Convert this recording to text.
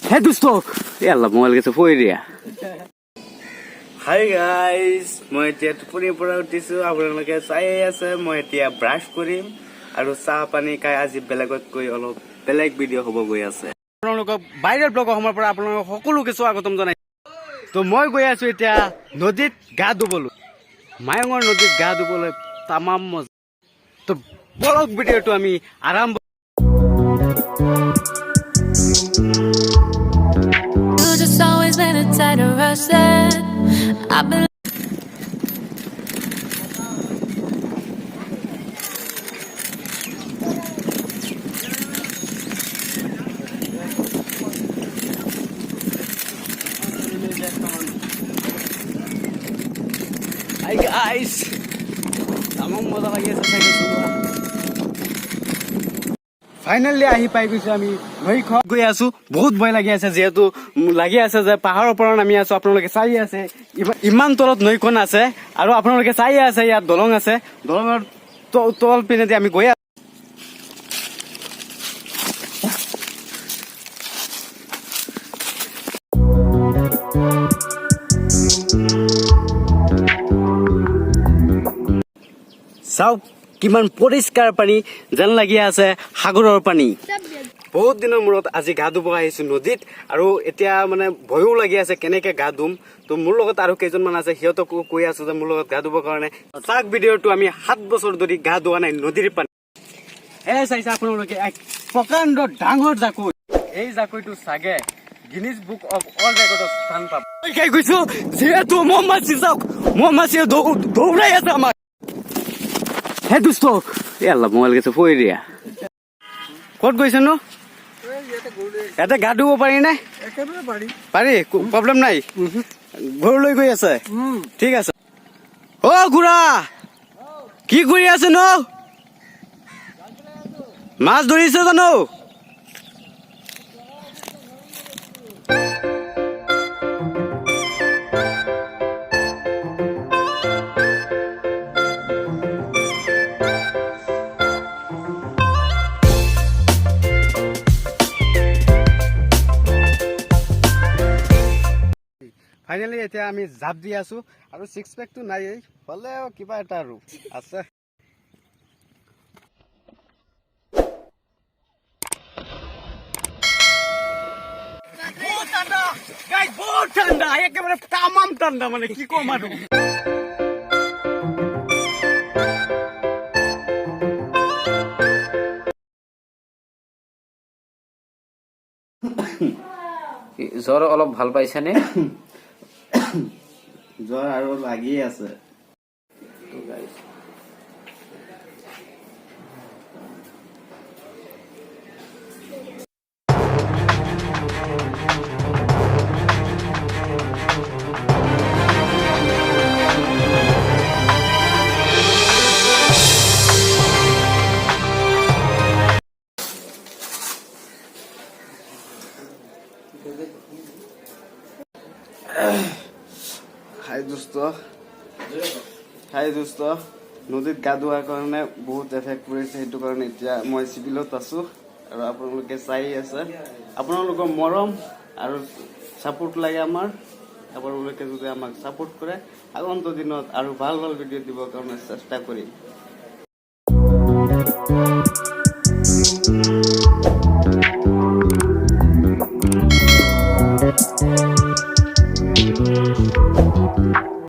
Hey dosto, yalla mobile ke foi dia. Hi guys, মই এতিয়া টোপনিৰ পৰা উঠিছো আপোনালোকে চাই আছে মই এতিয়া ব্ৰাশ কৰিম আৰু চাহ পানী খাই আজি বেলেগতকৈ অলপ বেলেগ ভিডিঅ' হ'ব গৈ আছে আপোনালোকক ভাইৰেল ব্লগ অসমৰ পৰা আপোনালোকক সকলোকে স্বাগতম জনাই তো মই গৈ আছো এতিয়া নদীত গা ধুবলৈ মায়ঙৰ নদীত গা ধুবলৈ তামাম মজা তো ব্লগ ভিডিঅ'টো আমি আৰম্ভ Always been a tight rush that I've been Hi guys, tamam moza lagi ase cycle chaloa Finally ahi pai গৈছো আমি নৈ খ গৈ আছো বহুত ভয় লাগি আছে যেহেতু লাগি আছে যে পাহাৰৰ পৰা নামি আছো আপোনালোকে চাই আছে ইমান তলত নৈখন আছে আৰু আপোনালোকে চাই আছে ইয়াত দলং আছে দলঙৰ তল পিনে আমি গৈ চাও কিমান পৰিষ্কাৰ পানী যেন লাগি আছে সাগৰৰ পানী বহুত দিনৰ মূৰত আজি গা ধুব আহিছো নদীত আৰু এতিয়া মানে ভয়ও লাগি আছে কেনেকে গা ধুম তো মোৰ লগত আৰু কেইজনমান আছে সিহঁতক কৈ আছো যে মোৰ লগত গা ধুবৰ কাৰণে চাক ভিডিঅ'টো আমি 7 বছৰ ধৰি গা ধোৱা নাই নদীৰ পানী চাইছে আপোনালোকে এক প্ৰকাণ্ড ডাঙৰ জাকৈ এই জাকৈটো চাগে গিনিজ বুক অফ অল ৰেকৰ্ডত স্থান পাব মই কৈছো যিহেতু মমাছি দৌৰাই আছে আমাৰ Hey dosto, yalla mobile ke foi dia. Kot গৈছে নো? এটা গা ধুব পাৰি না? একেবাৰে পাৰি। পাৰি, প্ৰবলেম নাই। ঘৰলৈ গৈ আছে? ঠিক আছে। ও গুৰা! কি কৰি আছে নো? মাছ ধৰিছে জানো? Finally, এতিয়া আমি জাপ দি আছো আৰু 6 পেক টো নাই হলেও কিবা এটা আৰু আছে বহুত ঠাণ্ডা গাইস বহুত ঠাণ্ডা একেবাৰে তামাম ঠাণ্ডা মানে কি কম আৰু জ্বৰ অলপ ভাল পাইছে নে জ্বৰ আৰু লাগি আছে তো গাইস হাই দোস্ত নদীত গা ধোৱাৰ কাৰণে বহুত এফেক্ট কৰিছে সেইটো কাৰণে এতিয়া মই চিভিলত আছো আৰু আপোনালোকে চাই আছে আপোনালোকৰ মৰম আৰু সাপোৰ্ট লাগে আমাৰ আপোনালোকে যদি আমাক সাপোৰ্ট কৰে আগন্তুক দিনত আৰু ভাল ভাল ভিডিঅ' দিবৰ কাৰণে চেষ্টা কৰিম